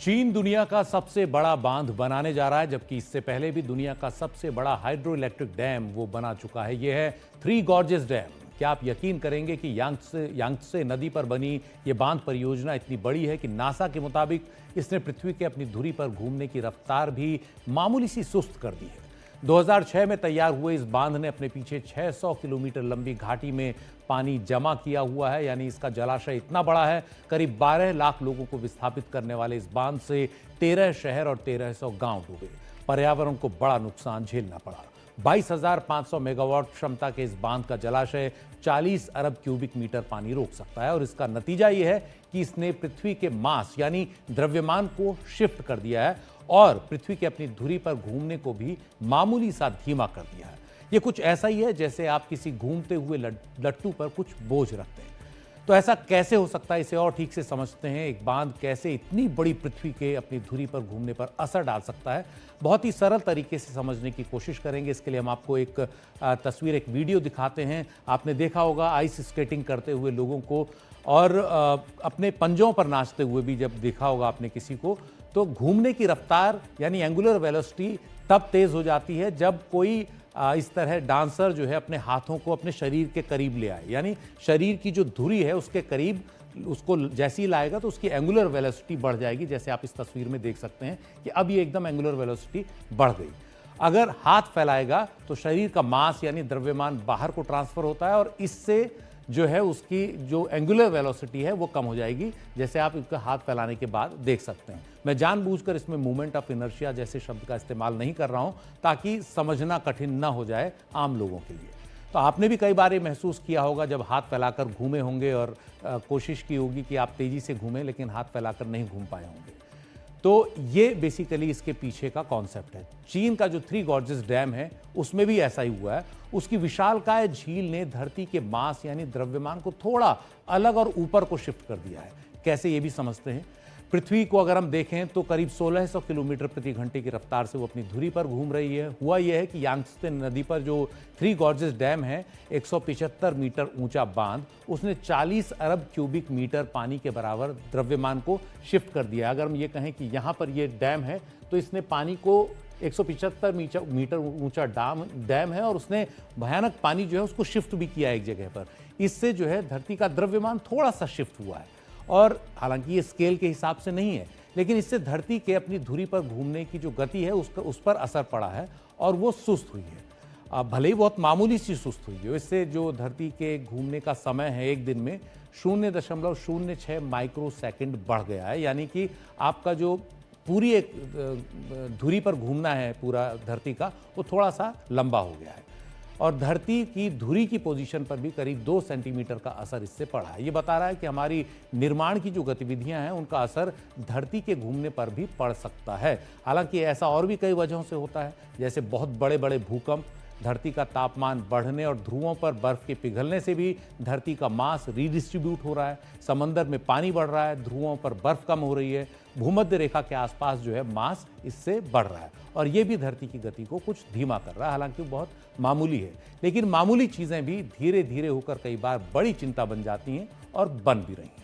चीन दुनिया का सबसे बड़ा बांध बनाने जा रहा है, जबकि इससे पहले भी दुनिया का सबसे बड़ा हाइड्रो इलेक्ट्रिक डैम वो बना चुका है। यह है थ्री गॉर्जेस डैम। क्या आप यकीन करेंगे कि यांगत्से नदी पर बनी ये बांध परियोजना इतनी बड़ी है कि नासा के मुताबिक इसने पृथ्वी के अपनी धुरी पर घूमने की रफ्तार भी मामूली सी सुस्त कर दी है। 2006 में तैयार हुए इस बांध ने अपने पीछे 600 किलोमीटर लंबी घाटी में पानी जमा किया हुआ है, यानी इसका जलाशय इतना बड़ा है, करीब 12 लाख लोगों को विस्थापित करने वाले इस बांध से 13 शहर और 1300 गांव डूबे। पर्यावरण को बड़ा नुकसान झेलना पड़ा। 22,500 मेगावाट क्षमता के इस बांध का जलाशय 40 अरब क्यूबिक मीटर पानी रोक सकता है और इसका नतीजा यह है कि इसने पृथ्वी के मास यानी द्रव्यमान को शिफ्ट कर दिया है और पृथ्वी के अपनी धुरी पर घूमने को भी मामूली सा धीमा कर दिया है। यह कुछ ऐसा ही है जैसे आप किसी घूमते हुए लट्टू पर कुछ बोझ रखते हैं। तो ऐसा कैसे हो सकता है, इसे और ठीक से समझते हैं। एक बांध कैसे इतनी बड़ी पृथ्वी के अपनी धुरी पर घूमने पर असर डाल सकता है, बहुत ही सरल तरीके से समझने की कोशिश करेंगे। इसके लिए हम आपको एक तस्वीर, एक वीडियो दिखाते हैं। आपने देखा होगा आइस स्केटिंग करते हुए लोगों को और अपने पंजों पर नाचते हुए भी जब देखा होगा आपने किसी को, तो घूमने की रफ्तार यानी एंगुलर वेलोसिटी तब तेज हो जाती है जब कोई इस तरह डांसर जो है अपने हाथों को अपने शरीर के करीब ले आए, यानी शरीर की जो धुरी है उसके करीब उसको जैसे ही लाएगा तो उसकी एंगुलर वेलोसिटी बढ़ जाएगी। जैसे आप इस तस्वीर में देख सकते हैं कि अब ये एकदम एंगुलर वेलोसिटी बढ़ गई। अगर हाथ फैलाएगा तो शरीर का मास यानी द्रव्यमान बाहर को ट्रांसफर होता है और इससे जो है उसकी जो एंगुलर वेलोसिटी है वो कम हो जाएगी, जैसे आप इसका हाथ फैलाने के बाद देख सकते हैं। मैं जानबूझकर इसमें मूवमेंट ऑफ इनर्शिया जैसे शब्द का इस्तेमाल नहीं कर रहा हूं ताकि समझना कठिन ना हो जाए आम लोगों के लिए। तो आपने भी कई बार ये महसूस किया होगा जब हाथ फैलाकर घूमे होंगे और कोशिश की होगी कि आप तेजी से घूमें, लेकिन हाथ फैलाकर नहीं घूम पाए होंगे। तो ये बेसिकली इसके पीछे का कॉन्सेप्ट है। चीन का जो थ्री गॉर्जेस डैम है उसमें भी ऐसा ही हुआ है। उसकी विशालकाय झील ने धरती के मास यानी द्रव्यमान को थोड़ा अलग और ऊपर को शिफ्ट कर दिया है। कैसे, ये भी समझते हैं। पृथ्वी को अगर हम देखें तो करीब 1600 किलोमीटर प्रति घंटे की रफ्तार से वो अपनी धुरी पर घूम रही है। हुआ यह है कि यांगत्से नदी पर जो थ्री गॉर्जेस डैम है, 175 मीटर ऊंचा बांध, उसने 40 अरब क्यूबिक मीटर पानी के बराबर द्रव्यमान को शिफ्ट कर दिया। अगर हम ये कहें कि यहाँ पर ये डैम है तो इसने पानी को 175 मीटर ऊंचा डैम है और उसने भयानक पानी जो है उसको शिफ्ट भी किया एक जगह पर। इससे जो है धरती का द्रव्यमान थोड़ा सा शिफ्ट हुआ है और हालांकि ये स्केल के हिसाब से नहीं है, लेकिन इससे धरती के अपनी धुरी पर घूमने की जो गति है उस पर असर पड़ा है और वो सुस्त हुई है। भले ही बहुत मामूली सी सुस्त हुई है, इससे जो धरती के घूमने का समय है एक दिन में 0.06 माइक्रो सेकेंड बढ़ गया है। यानी कि आपका जो पूरी एक धुरी पर घूमना है पूरा धरती का, वो थोड़ा सा लंबा हो गया है और धरती की धुरी की पोजीशन पर भी करीब 2 सेंटीमीटर का असर इससे पड़ा है। ये बता रहा है कि हमारी निर्माण की जो गतिविधियां हैं उनका असर धरती के घूमने पर भी पड़ सकता है। हालांकि ऐसा और भी कई वजहों से होता है, जैसे बहुत बड़े बड़े भूकंप, धरती का तापमान बढ़ने और ध्रुवों पर बर्फ के पिघलने से भी धरती का मास रीडिस्ट्रीब्यूट हो रहा है। समंदर में पानी बढ़ रहा है, ध्रुवों पर बर्फ कम हो रही है, भूमध्य रेखा के आसपास जो है मास इससे बढ़ रहा है और ये भी धरती की गति को कुछ धीमा कर रहा है। हालांकि बहुत मामूली है, लेकिन मामूली चीजें भी धीरे धीरे होकर कई बार बड़ी चिंता बन जाती हैं और बन भी रही हैं।